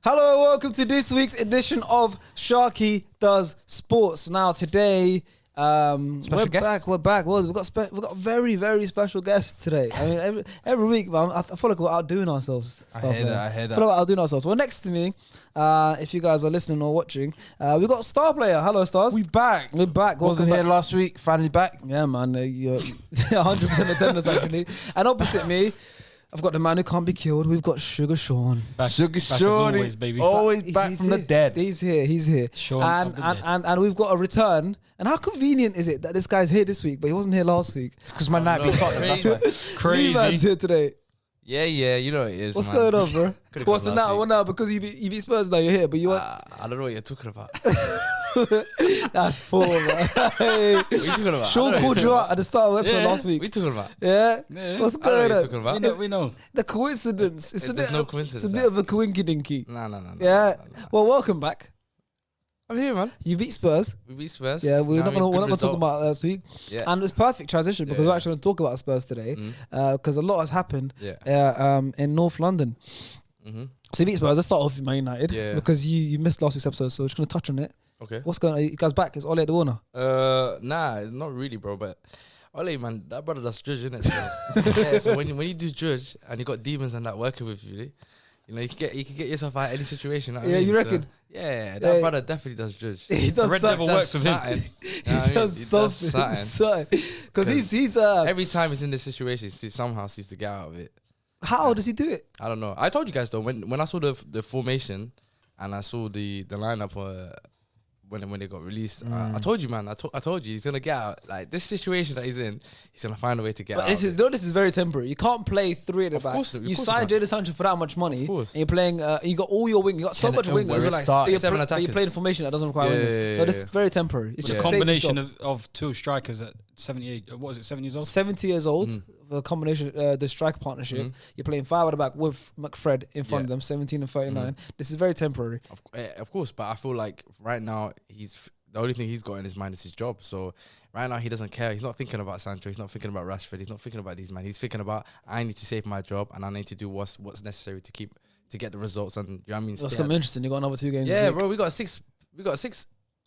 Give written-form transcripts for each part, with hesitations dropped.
Hello, welcome to this week's edition of Sharky Does Sports. Now today, we're back. Well, we've got very, very special guests today. I mean, every week, man, I feel like we're outdoing ourselves. I hear that. I feel like we're outdoing ourselves. Well, next to me, if you guys are listening or watching, we got Star Player. Hello, Stars. We're back. Wasn't here last week. Finally back. Yeah, man. You're 100% attendance actually. And opposite me, I've got the man who can't be killed. We've got Sugar Sean. Sugar Sean, always, baby. Always back from the dead. He's here. Sean and we've got a return. And how convenient is it that this guy's here this week, but he wasn't here last week? It's because my night beat Tottenham. That's why. Crazy. Man's here today. Yeah, you know what it is. What's man. going on, bro? What's the now? week. Well, now because you beat Spurs, now you're here, but you want. I don't know what you're talking about. That's poor, man. Hey, What are you talking about? Sean called you out at the start of the episode last What week. are you talking about? Yeah? Yeah. What's I don't know going what on? you're talking about. We know. The coincidence. It's There's no coincidence. It's a bit of a coinky-dinky. No. Yeah. Well, welcome back. I'm here, man. You beat Spurs. We beat Spurs. Yeah, we're not gonna talk result. about last week. Yeah. And it's perfect transition because Yeah. we're actually gonna talk about Spurs today because a lot has happened Yeah. in North London. Mm-hmm. So you beat Spurs. Let's start off with Man United Yeah. because you missed last week's episode, so we're just gonna touch on it. Okay. What's going on? Are you guys back? Is Ole at the Warner? Nah, not really, bro. But Ole, man, that brother does judge, innit? So, yeah. So when you do judge and you got demons and that working with you, you know, you can get yourself out of any situation. You know what I mean? You reckon? So, yeah, that brother definitely does judge. He does. Red Devil works with him. He does something. Because he's every time he's in this situation, he somehow seems to get out of it. How does he do it? I don't know. I told you guys though when I saw the formation and I saw the lineup when they got released, I told you, man. I told you he's gonna get out. Like this situation that he's in, he's gonna find a way to get out. This is very temporary. You can't play three at the back. Of course You signed Jadon Sancho for that much money. Of course. And you're playing. You got all your wing. You got so much wing. where it So starts. you're 7 but you're attackers. playing a formation that doesn't require wingers. So this is very temporary. It's It's just a to save his combination job. of two strikers at 78. What was it? 7 years old. 70 years old. The combination, the striker partnership. You're playing 5 at the back with McFred in front of them. 17 and 39. This is very temporary. Of course, but I feel like right now the only thing he's got in his mind is his job. So right now he doesn't care. He's not thinking about Sancho. He's not thinking about Rashford. He's not thinking about these men. He's thinking about I need to save my job and I need to do what's necessary to get the results. And you know what I mean, That's gonna be interesting. You got another 2 games. yeah, bro. We got six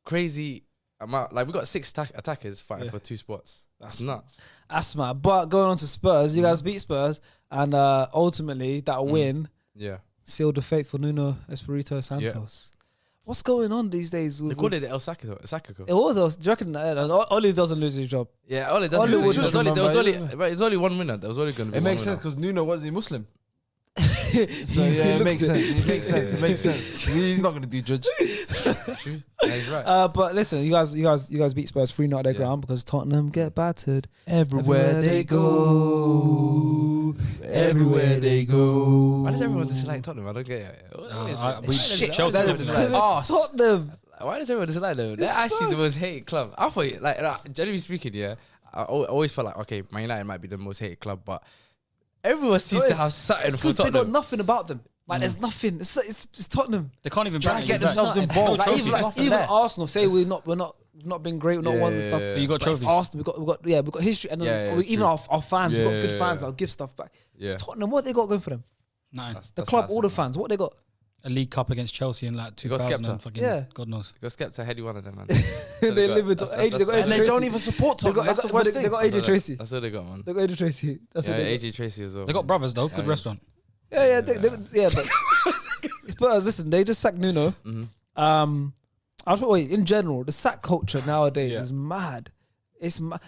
crazy amount. Like we got 6 attackers fighting for 2 spots. That's nuts. That's mad. But going on to Spurs, you guys beat Spurs, and ultimately that win Yeah. sealed the fate for Nuno Espírito Santos. What's going on these days? They called it the El Sacco. It was. Do you reckon Ole doesn't lose his job? Yeah, Ole doesn't. Ole lose. would There's only one winner. There was only going to be It one makes sense winner. because Nuno wasn't Muslim. So yeah, it makes sense. It makes sense. He's not going to do judge. True. Yeah, he's right. But listen, you guys beat Spurs 3-0 at their ground because Tottenham get battered Everywhere they go. Everywhere they go. Why does everyone dislike Tottenham? I don't get it. Chelsea Tottenham. Why does everyone dislike them? They're actually the most hated club. I thought, generally speaking, yeah, I always felt like, okay, Man United might be the most hated club, but everyone seems to have something It's for because they got Tottenham. nothing about them. Like there's nothing. It's Tottenham. They can't even Try bring to get it back. themselves involved. Like, even Arsenal say we're not been great. We're not won and stuff. yeah. But you got But it's trophies. Arsenal, we've got history, and then Yeah, even our fans, we've got good Yeah. fans that'll give stuff back. Yeah. Tottenham, what they got going for them? No, The club, all the fans, what they got? a League Cup against Chelsea in like You got 2000 Skepta. and fucking Yeah. God knows. Go Skepta, heady one of them, man. They live in. They got And they Tracy. don't even support They Tottenham. got, That's the worst they thing. got AJ Tracy. That's all they got, man. They got AJ Tracy. That's Yeah, what they got. AJ Tracy as well. They got brothers though. Good restaurant. Yeah, but Spurs. Listen, they just sacked Nuno. I thought, in general, the sack culture nowadays is mad.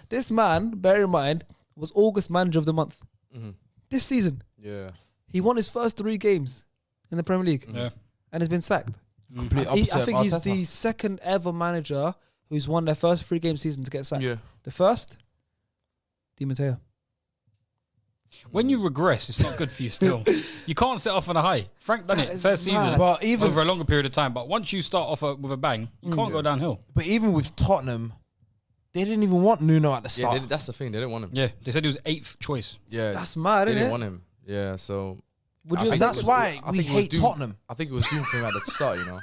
This man, bear in mind, was August manager of the month this season. Yeah. He won his first 3 games in the Premier League, Yeah. and has been sacked. Complete I opposite think of he's Arteta. the second ever manager who's won their first 3-game season to get sacked. Yeah. The first, Di Matteo. When you regress, it's not good for you still. You can't set off on a high. Frank done it is first season, mad. But even over a longer period of time. But once you start off with a bang, you can't go downhill. with Tottenham, they didn't even want Nuno at the Yeah, start. that's the thing. They didn't want him. Yeah, they said he was 8th choice. Yeah. That's mad, They isn't didn't it? want him. Yeah, so... Would I you? think That's That's it was- why I we think it was hate doomed- Tottenham. I think it was doomed for him at the start, you know.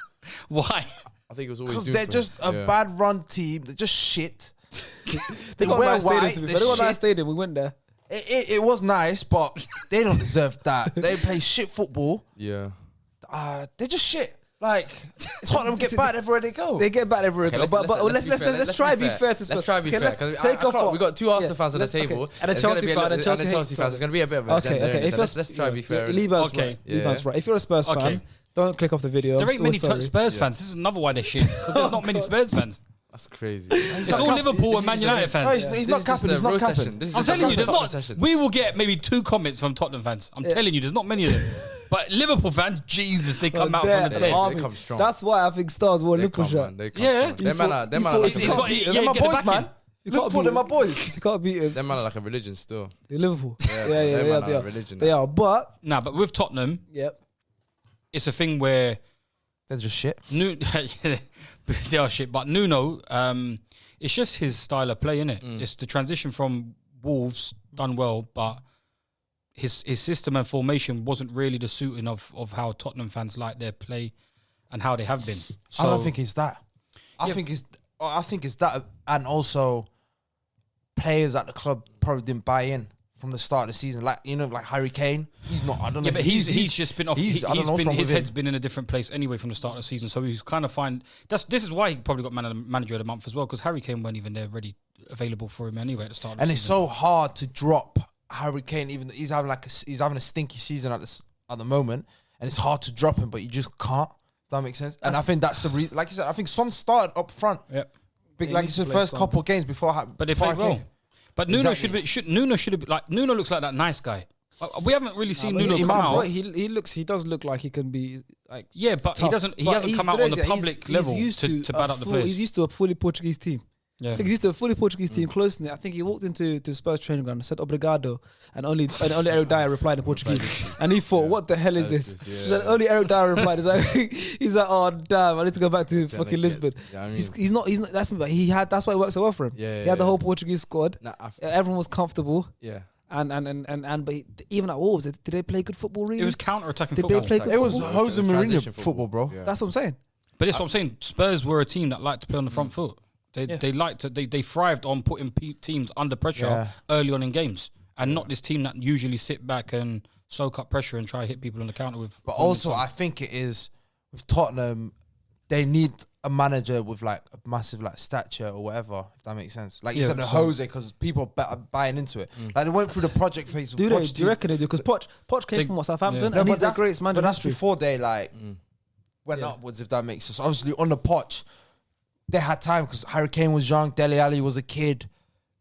Why? I think it was always Because doomed they're for just him. a Yeah. bad run team. They're just shit. They got a wear nice stadium. white, To be they're fair. They got a nice shit. stadium. We went there. It was nice, but they don't deserve that. They play shit football. Yeah. they're just shit. Like Tottenham get bad everywhere they go. They get bad everywhere. Okay, But let's try to be fair to Spurs. Let's try to be fair. Let's Take off. We got two Arsenal fans on the table, and a Chelsea fan, and Chelsea fans. It's going to be a bit of a okay. agenda. Let's try to be fair. Liba's right. Liba's right. If you're a Spurs fan, don't click off the video. There ain't many Spurs fans. This is another why they're shit. Because there's not many Spurs fans. That's crazy. It's all Liverpool and Man United fans. No, he's not capping. He's not capping. I'm telling you, there's not. We will get maybe 2 comments from Tottenham fans. I'm telling you, there's not many of them. But Liverpool fans, Jesus, they come out from the dead. They come strong. That's why I think Stars wore a Liverpool shirt. Yeah, them man are they're my boys, man. Liverpool, they're my boys. You can't beat them. Them man are like a religion still. Liverpool. Yeah, they are religion. They are, but but with Tottenham, it's a thing where they're just shit. They are shit. But Nuno, it's just his style of play, innit? It's the transition from Wolves done well, but his system and formation wasn't really the suiting of how Tottenham fans like their play and how they have been. So, I don't think it's that. I think it's that, and also players at the club probably didn't buy in from the start of the season. Like like Harry Kane, he's not. I don't know. Yeah, but he's just been off. His his head's been in a different place anyway from the start of the season. So he's kind of this is why he probably got manager of the month as well, because Harry Kane weren't even there ready available for him anyway at the start of the season. And it's so hard to drop Harry Kane, even though he's having a stinky season at the moment, and it's hard to drop him, but you just can't. Does that make sense? And I think that's the reason. Like you said, I think Son started up front. Yep. Big, like you said, first couple of games before. But they played well. But Nuno should have been like Nuno looks like that nice guy. We haven't really seen Nuno come out. He does look like he can be like but he hasn't come out on the public level to bad up the players. He's used to a fully Portuguese team. Yeah. I think he's used to a fully Portuguese team close knit. I think he walked into Spurs training ground and said obrigado, and only Eric Dyer replied in Portuguese, and he thought, "What the hell is this?" Only Eric Dyer replied. He's like, "Oh damn, I need to go back to fucking Lisbon." He's not. That's why it worked so well for him. He had the whole Portuguese squad. Everyone was comfortable. Yeah. But even at Wolves, did they play good football? Really, it was counter-attacking did football. They play good it was football? Jose Mourinho football, bro. Yeah. That's what I'm saying. But that's what I'm saying. Spurs were a team that liked to play on the front foot. They thrived on putting teams under pressure early on in games, and not this team that usually sit back and soak up pressure and try to hit people on the counter with. But also, I think it is with Tottenham, they need a manager with like a massive like stature or whatever, if that makes sense. Like you said, Jose, because people are buying into it. Like they went through the project phase. Do you reckon they do? Because Poch came from Southampton, and he's the greatest manager. But that's before they went upwards, if that makes sense. Obviously, on the Poch, they had time because Harry Kane was young, Dele Alli was a kid.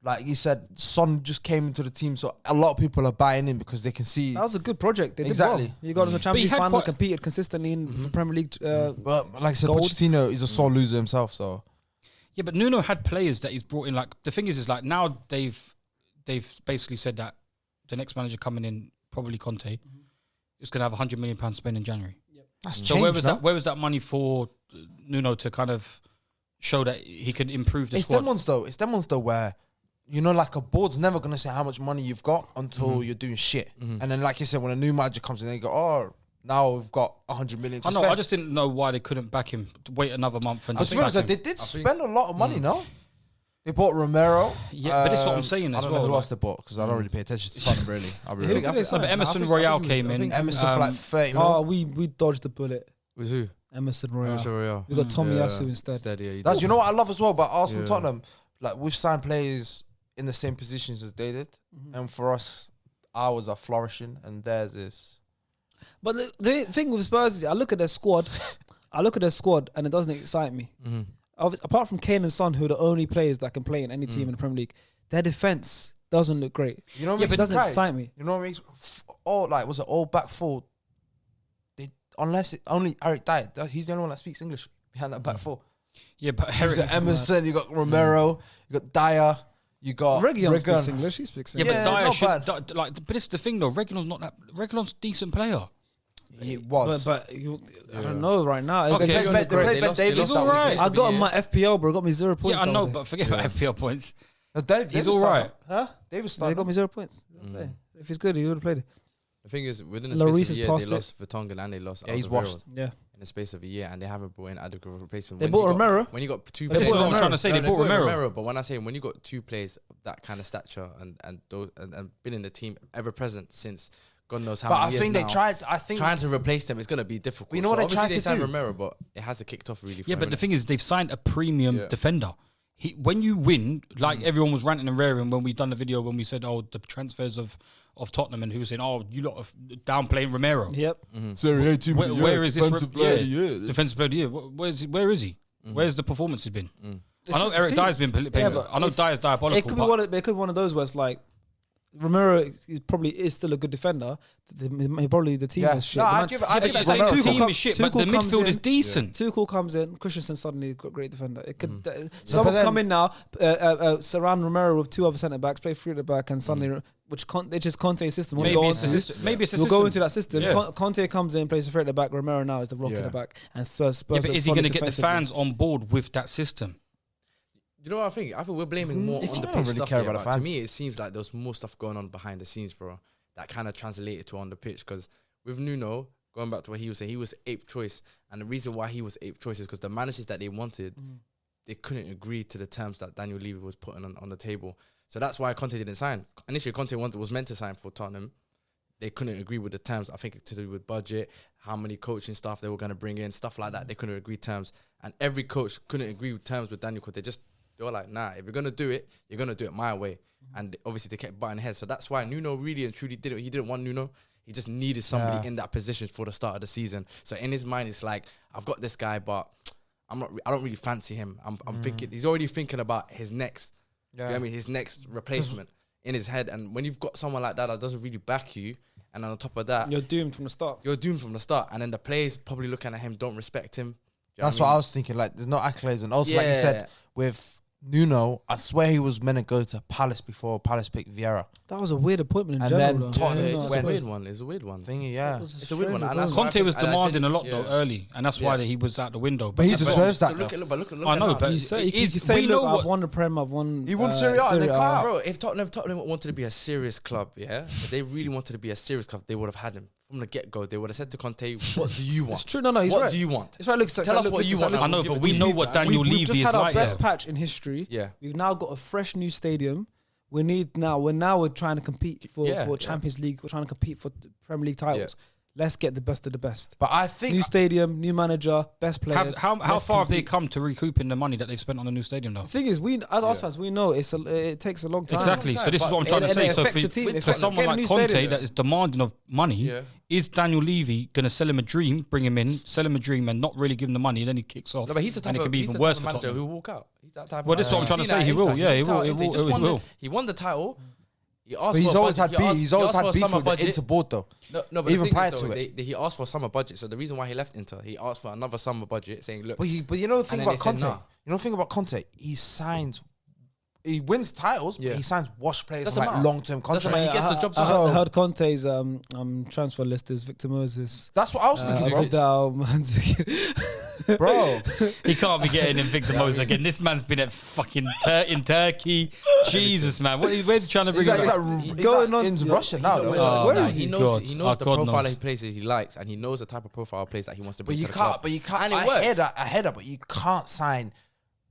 Like you said, Son just came into the team, so a lot of people are buying in because they can see that was a good project. They did well. You got in the Champions League final, competed consistently in for Premier League. But like I said, Pochettino is a sore loser himself. So but Nuno had players that he's brought in. Like the thing is like now they've basically said that the next manager coming in, probably Conte, is going to have £100 million spent in January. That's so where was that money for Nuno to kind of show that he could improve the squad? It's them ones though where, like a board's never going to say how much money you've got until you're doing shit. And then like you said, when a new manager comes in, they go, oh, now we've got 100 million to spend. I just didn't know why they couldn't back him, wait another month. And to be honest, they did spend a lot of money, no? They bought Romero. Yeah, but that's what I'm saying as well. I don't know who else they bought because I don't really pay attention to Tottenham, really. I but Emerson Royale came in. Emerson for like 30 million. Oh, we dodged the bullet. With who? Emerson Royale. We got Tommy Yasu instead. You know what I love as well about Arsenal Tottenham? Like we've signed players in the same positions as they did. And for us, ours are flourishing and theirs is. But the thing with Spurs is I look at their squad and it doesn't excite me. Apart from Kane and Son, who are the only players that can play in any team in the Premier League, their defense doesn't look great. You know what makes it doesn't excite me. You know what makes all back four? Unless only Eric Dyer, he's the only one that speaks English behind that back four. Yeah, but Emerson, you got Romero, you got Dyer, you got Reguilon speaks English. He speaks English. Yeah, but Dyer should but it's the thing though. Reguilon's not that. Reguilon's a decent player. He was, but I don't know right now. Okay, He's all right. I got him my FPL, bro. Got me 0 points. Yeah, I know, but forget about FPL points. He's all right. Huh? Davis started. They got me 0 points. If he's good, he would have played it. The thing is, within the space of a year, they lost Vertonghen and they lost. Yeah, he's washed. Yeah. In the space of a year, and they haven't brought in adequate replacement. They bought Romero. When you got two players, players, what I'm trying to say. They bought Romero. But when I say when you got two players of that kind of stature and been in the team ever present since God knows how But many I think years they now. tried. I think Trying to replace them is going to be difficult. You know what they obviously tried to signed do? Romero, but it hasn't kicked off really. Yeah, but the thing is, they've signed a premium Yeah. defender. When you win, like everyone was ranting and raring when we done the video when we said, "Oh, the transfers of Tottenham," and who was saying, "Oh, you lot are downplaying Romero." Yep. Serie A team Where is this defensive player of the year? defensive player of the year? Where is he? Where's the performance he's been? It's I know just Eric the Dyer's team. been playing. but I know it's- Dyer's diabolical. It could be one of those where it's like Romero probably is still a good defender. Probably the team Yeah. is shit. No, The I man- give Yeah, but you're it saying Romero. the Tuchel team come- is shit, but the Tuchel comes midfield is in- decent. Tuchel comes in, Christensen suddenly got a great defender. It could but someone then- come in now, surround Romero with two other centre backs, play three at the back, and suddenly which is Conte's system. Maybe We'll it's go a into- system. Maybe it's a We'll system. go into that system. Yeah. Conte comes in, plays the three at the back. Romero now is the rock at the back, and Spurs. Yeah, but look is he solid going to get the defensively. fans on board with that system? You know what I think? I think we're blaming more If on you the don't pitch really stuff care here, about the but to fans. me, it seems like there's more stuff going on behind the scenes, bro. That kind of translated to on the pitch. Because with Nuno, going back to what he was saying, he was 8th choice, and the reason why he was 8th choice is because the managers that they wanted, they couldn't agree to the terms that Daniel Levy was putting on the table. So that's why Conte didn't sign. Initially, Conte was meant to sign for Tottenham. They couldn't agree with the terms. I think to do with budget, how many coaching staff they were going to bring in, stuff like that. They couldn't agree terms, and every coach couldn't agree with terms with Daniel Conte. They were like, nah, if you're gonna do it, you're gonna do it my way. And obviously they kept butting heads. So that's why Nuno really and truly didn't. He didn't want Nuno. He just needed somebody in that position for the start of the season. So in his mind, it's like, I've got this guy, but I don't really fancy him. I'm thinking he's already thinking about his next. You know what I mean, his next replacement in his head. And when you've got someone like that doesn't really back you, and on top of that, You're doomed from the start. you're doomed from the start. And then the players probably looking at him don't respect him. Do you know That's what I was thinking. Like, there's no accolades, and also like you Yeah. said with Nuno, I swear he was meant to go to Palace before Palace picked Vieira. That was a weird appointment in And general. then though. Tottenham It's no, just went- a weird one. It's a weird one. Thingy, yeah. It's a weird one. And that's why Conte was I think- demanding a lot yeah. though early, and that's why he was out the window. But he that's deserves what- that. Look though. at, look I know, now. but You say, you It's- can say, we look, know I've what- won the Prem, I've won. He won Serie A and then Serie A. cut out. Bro, if Tottenham wanted to be a serious club, yeah, if they really wanted to be a serious club, they would have had him from the get-go. They would have said to Conte, what do you want? It's true. No, he's what right. do you want? It's right. Look, Tell us what you want. I know, Give but it we to know you, what man. Daniel We've Levy just is had our like. best Yeah. patch in history. Yeah. We've now got a fresh new stadium. We're trying to compete for Champions League. We're trying to compete for the Premier League titles. Let's get the best of the best. But I think New stadium, new manager, best players. How Let's far have they compete. come to recouping the money that they've spent on the new stadium though? The thing is, as us fans, we know it takes a long time. Exactly. So this is what I'm But trying to it- say. it So affects the team. It for affects- someone get a like new Conte stadium. that is demanding of money, Yeah. is Daniel Levy going to sell him a dream, bring him in, sell him a dream, and not really give him the money? And then he kicks off. No, but he's the type and it of could be he's even the worse type for of manager Tottenham. who will walk out. He's that type. Well, this is what I'm trying to say. He will. Yeah, he will. He just won will. He won the title. He asked but for he's a always had budget. beef. He's always asked for had a beef summer with the budget. Inter board though. No, but Even the thing prior is, to though, it. he asked for a summer budget. So the reason why he left Inter, he asked for another summer budget, saying, "Look, But you know the thing And then about they said Conte. nah. You know the thing about Conte. He wins titles, Yeah. but he signs wash players Doesn't on like matter. long-term Doesn't contracts. matter. He gets the job I done. heard Conte's transfer list is Victor Moses, That's what I was thinking, bro. Vidal, Mandzukic. Bro, He can't be getting in Victor Moses again. This man's been at fucking in Turkey. Jesus, man. Where's he trying to bring he's him like, back? he's going like on in to- Russia now. though. Oh, Where no, is he he? knows God. he knows the God profile knows. of places he likes, and he knows the type of profile of players that he wants to But bring you to the can't. club. But you can't. And it I works. hear that, but you can't sign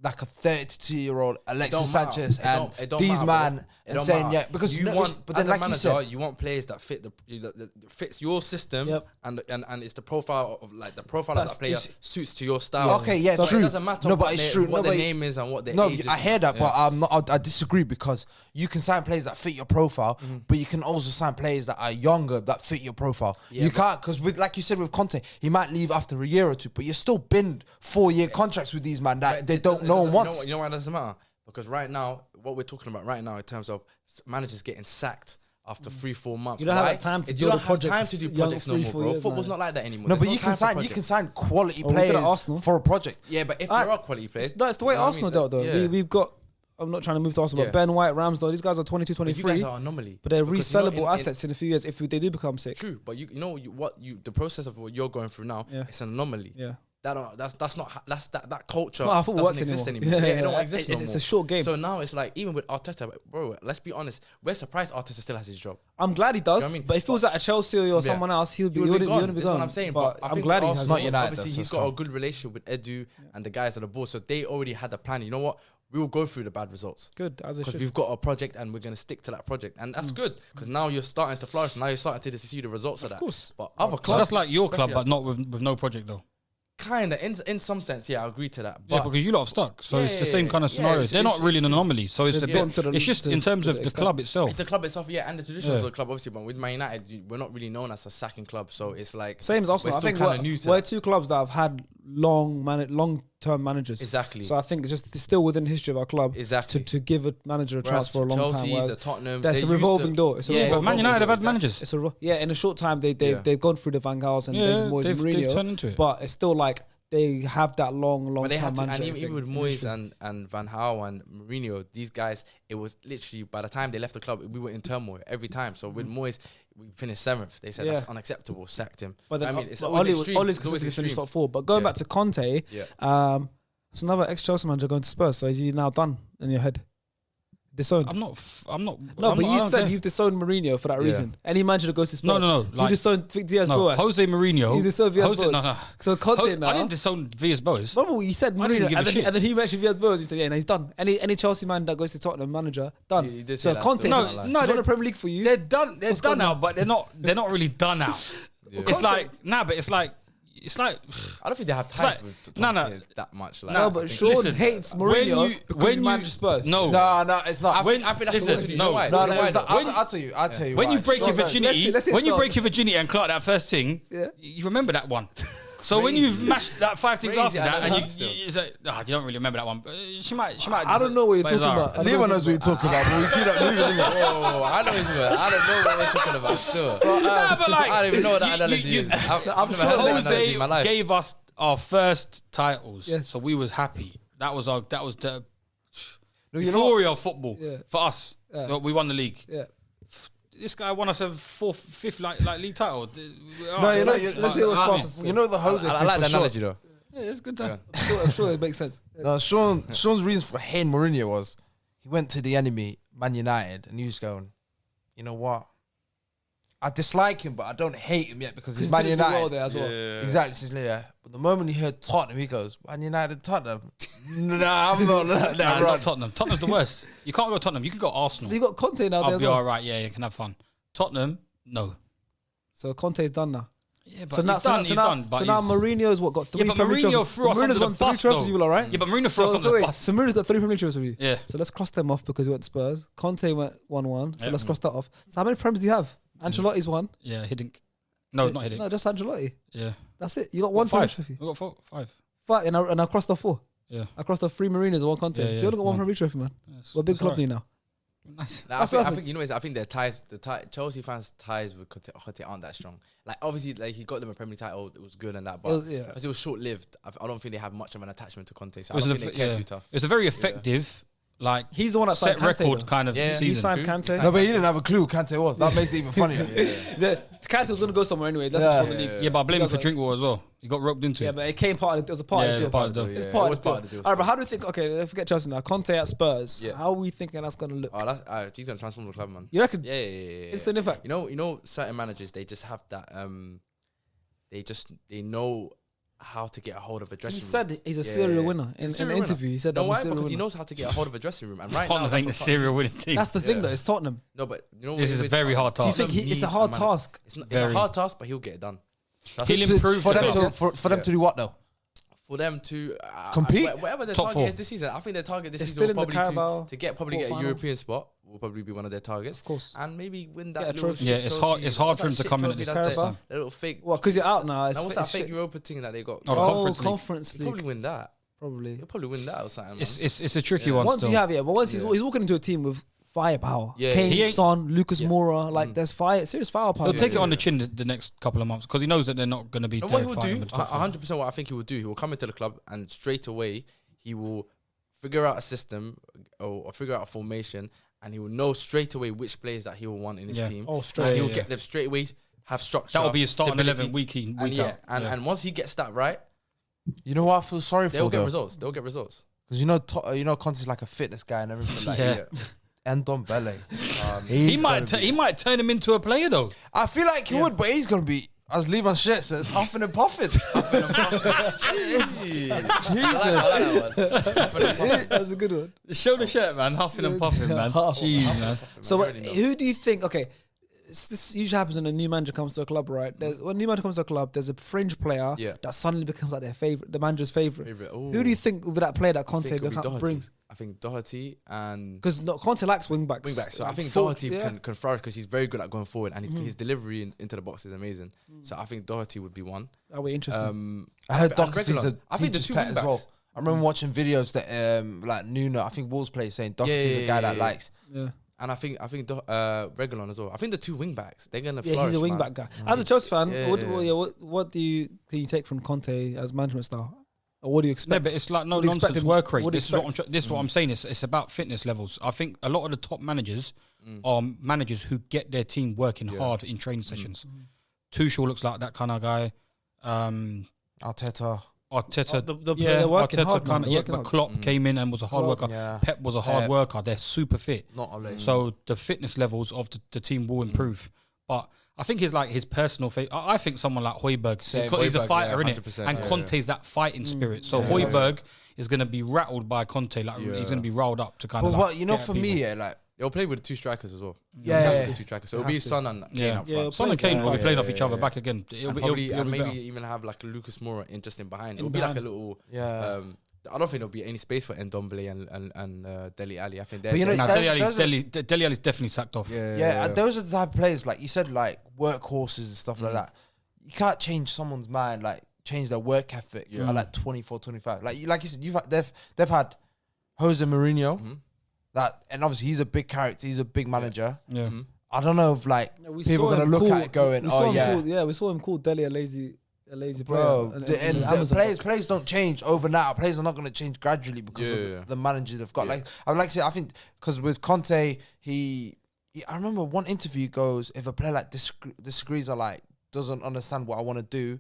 like a 32-year-old Alexis don't matter. Sanchez It and don't these matter, man bro. It and don't saying matter. because you know, want, but then as a like you manager, said, you want players that fit that fits your system, Yep. and it's the profile of like the profile That's- of that player it's- suits to your style. Okay, yeah, so true. It doesn't matter No, what but it's true. what No, their but- name is and what their no, age is. I hear that, Yeah. but I'm not. I disagree because you can sign players that fit your profile, but you can also sign players that are younger that fit your profile. Yeah, you but- can't because with like you said with Conte, he might leave after a year or two, but you're still binned 4-year contracts with these man that But they it don't. doesn't- No it one doesn't- wants. You know why it doesn't matter? Because right now, what we're talking about right now in terms of managers getting sacked after 3-4 months. You don't have Why? that time to You build don't a have project time to do young projects no 3-4 more, bro. years, Football's man. not like that anymore. No, There's but you time can for sign. You projects. can sign quality Oh, we did it at players Arsenal. for a project. Yeah, but if Alright. there are quality players, That's the way you know what I Arsenal mean? dealt though. Yeah. We've got. I'm not trying to move to Arsenal, Yeah. but Ben White, Ramsdale, these guys are 22, But you 23, guys are an anomaly. but they're Because, you know, resellable in- assets in a few years if they do become sick. True, but the process of what you're going through now, Yeah. it's an anomaly. Yeah. That culture It's not how football doesn't works exist anymore. anymore. Yeah, it don't yeah, exist it's no a more. short game. So now it's like even with Arteta, bro. Let's be honest. We're surprised Arteta still has his job. I'm glad he does, You know what I mean? but if it was at Chelsea or someone else, he He wouldn't be gone. be That's gone. what I'm saying. But I I'm think glad he Arsenal, has. Not United, Obviously, though, so he's it's got calm. a good relationship with Edu and the guys at the board, so they already had a plan. You know what? we will go through the bad results. Good, as it Because should. we've got a project and we're going to stick to that project. And that's good because now you're starting to flourish. Now you're starting to see the results of that. Of course. But other So clubs, that's like your club, especially but not with no project though. kind of, in some sense, yeah, I agree to that. Yeah, But because you lot have stuck. So Yeah, it's the yeah, same yeah. kind of Yeah, scenario. it's- They're it's- not really it's an true. anomaly. So it's a They've gone bit. to the- It's just to- in terms to of the the extent. club itself. it's the club itself, yeah, and the traditions Yeah. of the club. Obviously, but with Man United, we're not really known as a sacking club. So it's like Same as Arsenal. We're I still think kind of new to we're that. two clubs that have had long-term managers. Exactly. So I think it's still within the history of our club Exactly. to give a manager a chance Whereas for a long Chelsea's, time. whereas the Tottenham, That's they a used revolving to- door. It's a Yeah, revolving Man door. United have had exactly. managers. It's in a short time Yeah. they've gone through the Van Gaals and David Moyes and they've Mourinho, turned into it. but it's still like they have that long But they time had to, and manager. even with Moyes and Van Gaal and Mourinho, these guys, it was literally by the time they left the club, we were in turmoil every time. So with Moyes, we finished 7th. They said Yeah. that's unacceptable. Sacked him. But then I mean, it's but always Ole's extremes. It's because always he finished top extremes. 4. But going Yeah. back to Conte, Yeah. it's another ex-Chelsea manager going to Spurs. So is he now done in your head? Disowned. I'm not. No, I'm but not- I you don't said care. you've disowned Mourinho for that Yeah. reason. Any manager that goes to Spurs, No. you Like, disowned Diaz no, Boas. Jose Mourinho. You disowned Diaz Jose, Boas. no. So Conte now. I didn't disown Villas Boas. No, you said I didn't Mourinho, give a and shit. then he mentioned Diaz Boas. You said, yeah, no, he's done. Any Chelsea man that goes to Tottenham, manager, done. Yeah, you did So say that Conte, still, no, it's not like- he's won the Premier League for you. They're done. They're What's done going now, on? but they're not. They're not really done now. Yeah. It's like but it's like. I don't think they have ties like- with no, Tottenham that much. Like, No, I but think- Sean Listen, hates when Mourinho you- because when he you- managed Spurs. No, No, it's not. I think that's listen, what to do. no. You know why? No, You know why it's not. though? I'll tell you. when why. you break your Sean, virginity, let's when you start. break your virginity and Clark that first thing, Yeah. you remember that one. So when you've mashed that 5 things Crazy, after I that, know and that still. you say, you don't really remember that one. But she might. I don't know what you're but it's talking alright. about. Lima knows what you're talking about, but we keep that moving. innit? Whoa, I know he's good. I don't know what we're talking about still. Nah, but like, I don't even know what that you- analogy you- is. I've I'm never sure heard that analogy in my Jose life. gave us our first titles, Yes. so we was happy. That was the No, you know what? euphoria of football Yeah. for us. Yeah. We won the league. Yeah. This guy won us a fifth like league title. No, you know, let's hear what's possible. you know the Jose. I thing like for the sure. analogy though. Yeah, it's a good time. I'm sure it makes sense. No, Sean's reason for hating Mourinho was he went to the enemy, Man United, and he was going, you know what? I dislike him, but I don't hate him yet because he's Man didn't do well United. there as well. Exactly, says Leah. But the moment he heard Tottenham, he goes, Man United, Tottenham. Nah, I'm not that Nah, run. not Tottenham. Tottenham's the worst. You can't go Tottenham. You could go Arsenal. You got Conte now there I'll as be well. all right. Yeah, you can have fun. Tottenham, no. So Conte's done now. Yeah, but So now, he's done. so He's now, done. But so now he's- Mourinho's what got 3 Yeah, but Premier League Mourinho trophies. threw us Mourinho's under the won 3 bus, trophies, though. you all right? Yeah, but Mourinho threw us under the bus. So Mourinho's got 3 Premier League trophies with you. Yeah. So let's cross them off because he went to Spurs. Conte went 1-1. So Yeah. let's cross that off. So how many Prems do you have? Ancelotti's won. Yeah, Hiddink. No, not Hiddink. No, just Ancelotti. Yeah. That's it. You got 1 Premier League 5. trophy. We got 4, 5. 5, and I crossed off 4. Yeah. I crossed off 3 Mourinho's and 1 Conte. Yeah, So you only got 1 one. Premier League trophy, man. Yes, What big that's club all do you now? Nice. Nah, That's I what think happens. you know is I think the Chelsea fans' ties with Conte aren't that strong. Like obviously, like he got them a Premier League title, it was good and that, but Yeah. because it was short lived, I don't think they have much of an attachment to Conte. So It I was, don't a, think they care yeah. too tough. It's a very effective, like, He's the one that set signed Kante, record though. kind of Yeah. season. He signed True. Kante. No, but he didn't have a clue who Kante was. That makes it even funnier. The Kante was going to go somewhere anyway. That's Yeah. just for the league. Yeah, but I blame him Because for like- drink water as well. He got roped into Yeah, it. but it came part of the, it was a part Yeah, of the deal. part of the deal. It's Yeah, part it was of the part deal. of the deal All right, but still. how do you think? Okay, let's forget Chelsea now. Conte at Spurs. Yeah. How are we thinking that's going to look? Oh, that's he's gonna transform the club, man. You reckon? Yeah. Instant impact. You know, certain managers they just have that. They know how to get a hold of a dressing He room. said he's a Yeah, serial yeah. winner in an Serial winner. interview. He said No, I'm a why? serial Because he winner. knows how to get a hold of a dressing room, and right now Tottenham that's ain't a what serial winning team. That's the thing Yeah. though. It's Tottenham. No, but you know This is a with very hard Do you task. think it's a needs hard man. task? It's a Very. hard task, but he'll get it done. That's He'll it. improve for the them club. for them to do what though? For them to Compete? whatever their Top target 4. is this season. I think their target this They're season will still in the probably Carabao to get a quarterfinal. European spot. Will probably be one of their targets. Of course. And maybe win Get a that little trophy. Yeah, shit it's trophy. hard- it's hard What's for him that to shit come in at trophy this that's Carabao? there? That little fake. Well, because you're out now. It's, Now, what's that it's fake shit. Europa thing that they got? Oh, the Conference League. Conference He'll probably League. win that. Probably. He'll probably win that or something. Man. It's a tricky one Once still. you have it, but once Yeah. he's walking into a team with firepower. Yeah, Kane, he ain't- Son, Lucas Yeah. Moura, like there's serious firepower. He'll take it yeah, on the yeah. chin the next couple of months because he knows that they're not going to be And there what he will fighting do, with the top four. 100% what I think he will do, he will come into the club and straight away he will figure out a system or figure out a formation, and he will know straight away which players that he will want in his Yeah. team. Oh, And straight. he'll yeah. get them straight away, have structure. That'll be his starting stability, 11 week in, and week yeah, out. and once he gets that right, You know what I feel sorry they'll for get though? results. They'll get results. Because you know Conte's like a fitness guy and everything. Like, Yeah. Ndombele. He might turn him into a player though. I feel like he would, but he's gonna be As leaving shit says, huffing and puffing. That's a good one. Show the shirt, man. Huffing and puffing, man. Jeez, man. So who do you think? Okay, this usually happens when a new manager comes to a club, right? When a new manager comes to a club, there's a fringe player that suddenly becomes like their favorite, the manager's favorite. Who do you think will be that player that Conte brings? I think Doherty and because Conte likes wing backs. So I think Doherty can flourish because he's very good at going forward and his delivery into the box is amazing. So I think Doherty would be one. That would be interesting. I heard Doherty's I think the two wing backs. well. I remember watching videos that like Nuno, I think Wolves players saying Doherty's a guy that likes. Yeah. And I think Reguilon as well. I think the two wing backs, they're gonna flourish. He's a wing back guy. As a Chelsea fan, what do you take from Conte as management style? Or what do you expect? No, but it's like no nonsense work rate. This is what I'm saying. It's about fitness levels. I think a lot of the top managers are managers who get their team working hard in training sessions. Tuchel looks like that kind of guy. Arteta, they're working hard, kind of. But Klopp came in and was a hard worker. Yeah. Pep was a hard worker. They're super fit. not Ole. So the fitness levels of the team will improve. But I think it's like his personal favorite. I think someone like Højbjerg, he's a fighter, innit? And Conte's that fighting spirit. So Højbjerg is going to be rattled by Conte. Like he's going to be riled up to kind of. But you know, for me, like they'll play with two strikers as well. Two strikers. So it'll be Son and Kane up front. Son and Kane will be playing off each other back again. It'll maybe even have like a Lucas Moura in behind. It'll be like a little. I don't think there'll be any space for Ndombele and Dele Alli. I think they're. Dele Alli's definitely sacked off. Those are the type of players, like you said, like workhorses and stuff like that. You can't change someone's mind, like change their work ethic at like 24, 25. Like you said, they've had Jose Mourinho, that, and obviously he's a big character, he's a big manager. I don't know if like people are gonna look at it going, we saw him call Dele a lazy bro. player. Players don't change overnight. Players are not going to change gradually because of the managers they've got. Like I would like to say, I think because with Conte, I remember one interview goes, if a player like disagrees or like doesn't understand what I want to do,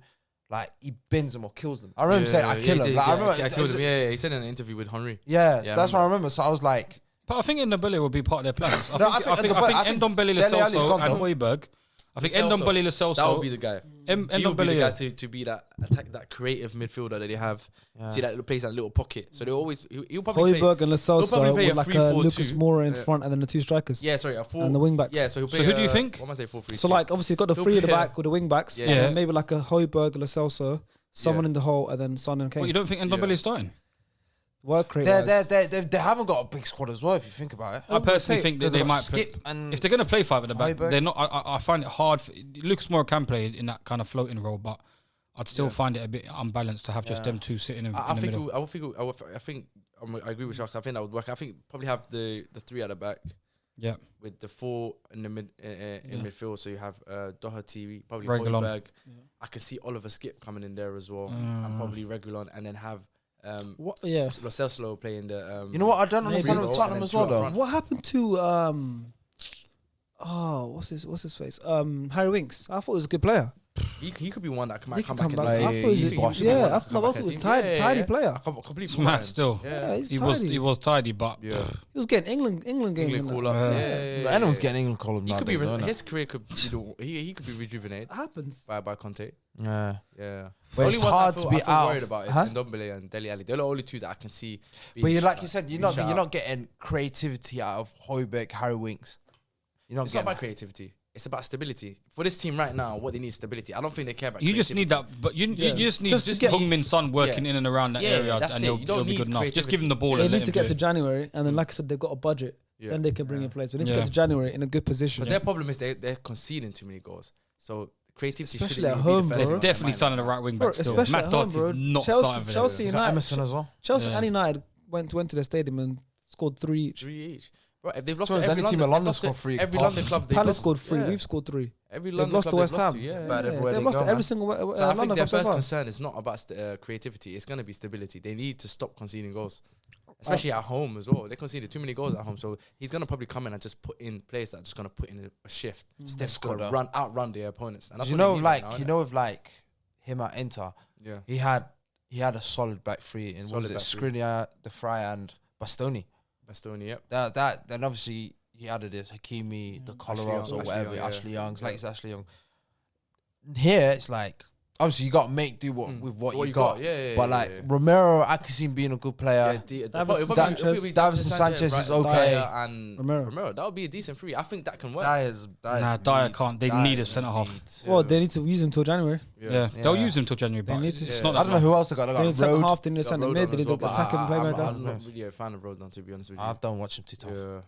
like he bins them or kills them. I remember saying I kill him. Like, I remember I killed him. Yeah, he said in an interview with Henry. Yeah, that's what I remember. So I was like, but I think Ndombele will be part of their plans. I think Ndombele, Lo Celso, and Højbjerg. I think Ndombele, Lo Celso. That would be the guy. He would be the guy to be that creative midfielder that they have. See that plays that little pocket. So they always he'll probably Højbjerg and Lo Celso with like a 3-4-2. Lucas Moura in front and then the two strikers. Yeah, sorry, a 4 and the wing backs. Yeah, so he'll play. So who do you think? What am I saying? 4-3-2. So like obviously got the three at the back with the wing backs. And then maybe like a Højbjerg, Lo Celso, someone in the hole, and then Son and Kane. Well, you don't think Ndombele is starting? Work rate. They haven't got a big squad as well. If you think about it, I personally think that they might skip. And if they're going to play five at the back, Højbjerg. they're not. I find it hard. Lucas Moura can play in that kind of floating role, but I'd still find it a bit unbalanced to have just them two sitting in the middle. I think I agree with Sharks. I think that would work. I think probably have the three at the back. Yeah, with the four in the in midfield. So you have Doherty, probably Reguilon. Højbjerg. I can see Oliver Skip coming in there as well, and probably Reguilon, and then have. Lo Celso playing the. You know what I don't understand with Tottenham as well though. What happened to what's his face? Harry Winks. I thought he was a good player. He could be one that might come back. back. I thought he was a tidy player. Complete mad still. Yeah, he was tidy, but he was getting England game call-ups. Anyone's getting England call-ups. He could be his career could he could be rejuvenated. It happens by Conte. Yeah. But it's hard to be out. Worried about is Ndombele and Dele Alli. They're the only two that I can see. But like you said, you're not getting creativity out of Højbjerg, Harry Winks. It's not about creativity. It's about stability. For this team right now, what they need is stability. I don't think they care about. You just need that, but you just need Heung-min Son working in and around that area, and it'll be good enough. Just give him the ball. They need to get to January, and then like I said, they've got a budget. Then they can bring in players. We need to get to January in a good position. But their problem is they're conceding too many goals. So creativity especially shouldn't at home, be the first. They're definitely signing the right wing back still. Especially Matt Dodd is not starting for Chelsea them. United, Emerson as well. Chelsea and United went to the stadium and scored 3 each. 3 each. Bro, if they've lost So to every team in London lost scored to 3. Every London club, Palace scored 3. We've scored 3. Every They've London lost to club West Ham. They've lost to every single So I London think their club so first far. concern is not about creativity. It's going to be stability. They need to stop conceding goals, especially at home as well. They conceded too many goals at home, so he's going to probably come in and just put in players that are just going to put in a shift. Just going to outrun their opponents. And that's with like him at Inter, he had a solid back three in Skriniar, De Vrij, and Bastoni. Yep. That then obviously he added his Hakimi, the Kolarov or whatever, Ashley Young's like it's Ashley Young. here it's like obviously you got to make do with what you got. Yeah, but like Romero, I can see him being a good player. Davinson Sanchez is okay. And Romero, that would be a decent free. I think that can work. Dyer can't. They need a centre half. Well, they need to use him till January. Yeah, they'll use him till January. But need to. It's not. I don't know who else they got. They They need got centre Road. half. They need a centre mid. They need an attacking playmaker. I'm not really a fan of Rodon, to be honest with you. I don't watch him too tough. Yeah,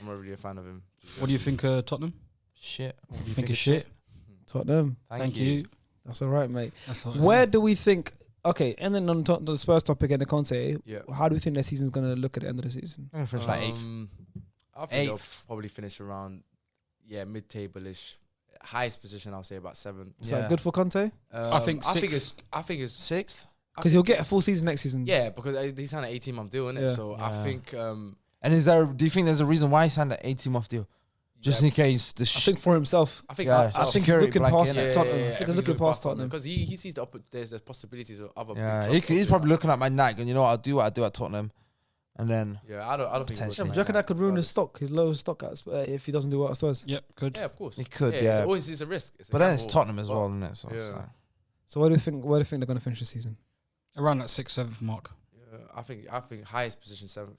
I'm not really a fan of him. What do you think, Tottenham? Shit. You think it's shit? Tottenham. Thank you. That's all right, mate. That's what Where do we think? Okay, and then on the Spurs topic and the Conte, Yeah. how do we think their season's going to look at the end of the season? I'm gonna finish like 8th. I think they'll probably finish around, mid-table-ish. Highest position, I'll say about 7. Is that good for Conte? I think I think it's 6th. Because he'll get a full season next season. Yeah, because he signed an 18-month deal, innit? Yeah. So I think. And do you think there's a reason why he signed an 18-month deal? Just in case the I think for himself. I think. Yeah, I think he's security looking blanket, past innit? Tottenham. I think he's looking past Tottenham. because he sees there's the possibilities of other. Yeah, big clubs he's probably looking at my neck, and you know what? I'll do what I do at Tottenham, and then Yeah, I don't think. Potentially. Do you reckon that could ruin his stock, his lowest stock if he doesn't do well at Spurs? Yep, good. Yeah, of course. he could. It's Yeah, always a risk. but then it's Tottenham as well, isn't it? So, Yeah. So where do you think they're going to finish the season? Around that 6th, 7th mark. Yeah, I think highest position 7th.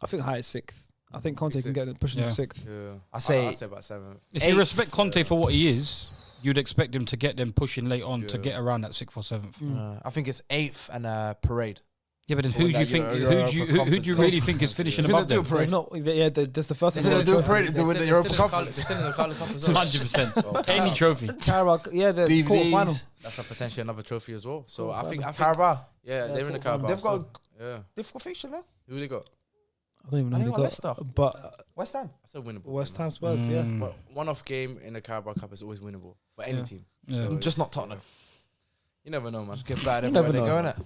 I think high is 6th. I think Conte can get it pushing to 6th. Yeah, I say I'd say about 7th. If you respect Conte for what he is, you'd expect him to get them pushing late on to Yeah. get around that 6th or 7th. I think it's 8th and parade. Yeah, but then Or who do you that think? Europa Who do Conference you really think is finishing You think above they'll them? do a parade? No, yeah, that's the first They're thing. gonna do a parade. They're They're with the still- Europa they're still in Conference. They're still in the Carling Cup as well. 100%. Any trophy. Carabao, yeah, the quarter final. That's a potentially another trophy as well. So I think Carabao. they're in the Carabao. They've got still. Yeah. difficult fixture now. Who they got? I don't even know I who think they Leicester. got. But West Ham. That's a winnable. West game, Ham Spurs, yeah. Mm. But one-off game in the Carabao Cup is always winnable for any Yeah. team. Yeah. So Just not Tottenham. You never know, man. Get better You never everywhere they know. go, innit?